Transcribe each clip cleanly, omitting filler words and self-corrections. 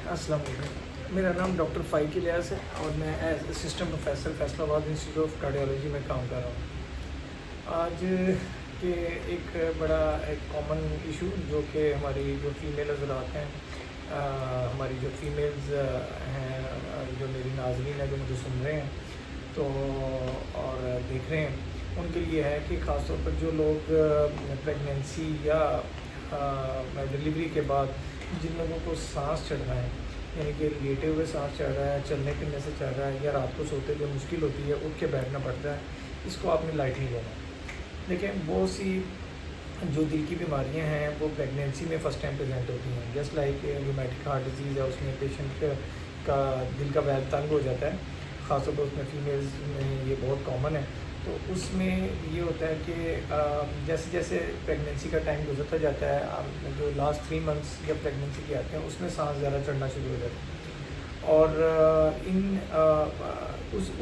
अस्सलाम वालेकुम। मेरा नाम डॉक्टर फ़ाइक इलियास है और मैं as assistant professor Faisalabad institute of cardiology में काम कर रहा हूँ। आज के एक बड़ा कॉमन इशू जो कि हमारी जो फीमेल हज़रात हैं, हमारी जो फीमेल्स हैं, जो मेरी नाज़रीन है जो मुझे सुन रहे हैं तो और देख रहे हैं, उनके लिए है कि ख़ास तौर पर जो लोग प्रेगनेंसी या डिलीवरी के बाद जिन लोगों को सांस चढ़ रहा है, यानी कि लेटे हुए सांस चढ़ रहा है, चलने फिरने से चढ़ रहा है, या रात को सोते हुए मुश्किल होती है, उठ के बैठना पड़ता है, इसको आपने लाइट नहीं लेना। लेकिन बहुत सी जो दिल की बीमारियां हैं वो प्रेगनेंसी में फ़र्स्ट टाइम प्रेजेंट होती हैं। Just like rheumatic heart disease है, उसमें पेशेंट का दिल का वैल्व तंग हो जाता है, ख़ासतौर पर उसमें फीमेल्स में ये बहुत कॉमन है। तो उसमें ये होता है कि जैसे जैसे प्रेगनेंसी का टाइम गुजरता जाता है, जो लास्ट 3 मंथ्स जब प्रेगनेंसी के आते हैं उसमें सांस ज़्यादा चढ़ना शुरू हो जाता है। और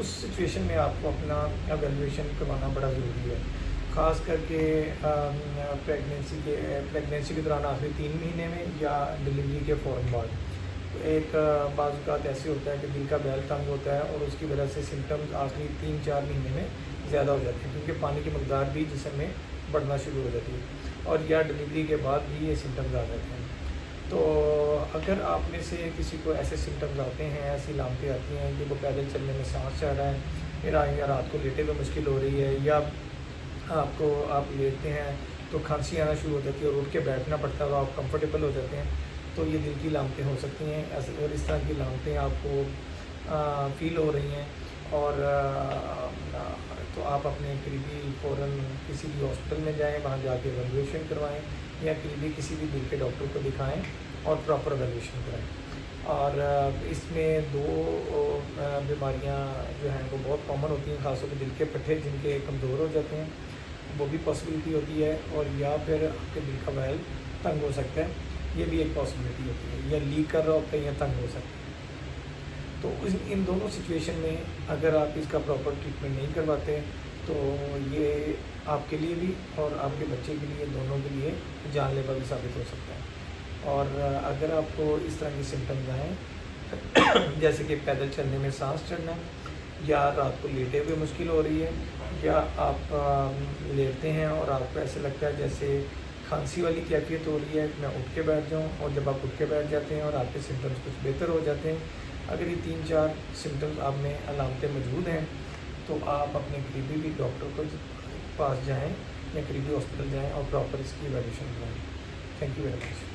उस सिचुएशन में आपको अपना एवेलुएशन करवाना बड़ा ज़रूरी है, ख़ास करके प्रेगनेंसी के दौरान आखिरी 3 महीने में या डिलीवरी के फ़ौरन बाद। तो एक बाज़ औक़ात ऐसे होता है कि दिल का बैल तंग होता है और उसकी वजह से सिम्टम्स आखिरी 3-4 महीने में ज़्यादा हो जाते हैं, क्योंकि पानी की मकदार भी जिस्म में बढ़ना शुरू हो जाती है, और या डिलीवरी के बाद भी ये सिम्टम्स आ जाते हैं। तो अगर आप में से किसी को ऐसे सिम्टम्स आते हैं, ऐसी लामतें आती हैं कि वो पैदल चलने में सांस चढ़ रहा है, या रात को लेटे हुए मुश्किल हो रही है, या आप लेटते हैं तो खांसी आना शुरू हो जाती है और उठ के बैठना पड़ता है और आप कंफर्टेबल हो जाते हैं, तो ये दिल की लामतें हो सकती हैं। अगर इस तरह की लामतें आपको फ़ील हो रही हैं और तो आप अपने करीबी फ़ौरन किसी भी हॉस्पिटल में जाएं, वहाँ जाके एवेलुएशन करवाएं, या करीबी किसी भी दिल के डॉक्टर को दिखाएं और प्रॉपर एवेलुएशन कराएं। और इसमें 2 बीमारियां जो हैं वो बहुत कॉमन होती हैं, ख़ासतौर पर दिल के पट्टे जिनके कमज़ोर हो जाते हैं, वो भी पॉसिबिलिटी होती है, और या फिर आपके दिल का वैल्व तंग हो सकता है, ये भी एक पॉसिबिलिटी होती है, या लीक कर रहा होता है या तंग हो सकता है। तो इन दोनों सिचुएशन में अगर आप इसका प्रॉपर ट्रीटमेंट नहीं करवाते तो ये आपके लिए भी और आपके बच्चे के लिए, दोनों के लिए जानलेवा भी साबित हो सकता है। और अगर आपको इस तरह की सिम्टम्स आएँ जैसे कि पैदल चलने में सांस चढ़ना, या रात को लेटे हुए मुश्किल हो रही है, या आप लेटते हैं और आपको ऐसे लगता है जैसे खांसी वाली कैफियत हो रही है, मैं उठ के बैठ जाऊँ, और जब आप उठ के बैठ जाते हैं और आपके सिम्टम्स कुछ बेहतर हो जाते हैं, अगर ये 3-4 सिम्टम्स आप में अलामतें मौजूद हैं, तो आप अपने करीबी भी डॉक्टर को पास जाएं या करीबी हॉस्पिटल जाएं और प्रॉपर इसकी एवेलुएशन कराएं। Thank you very much.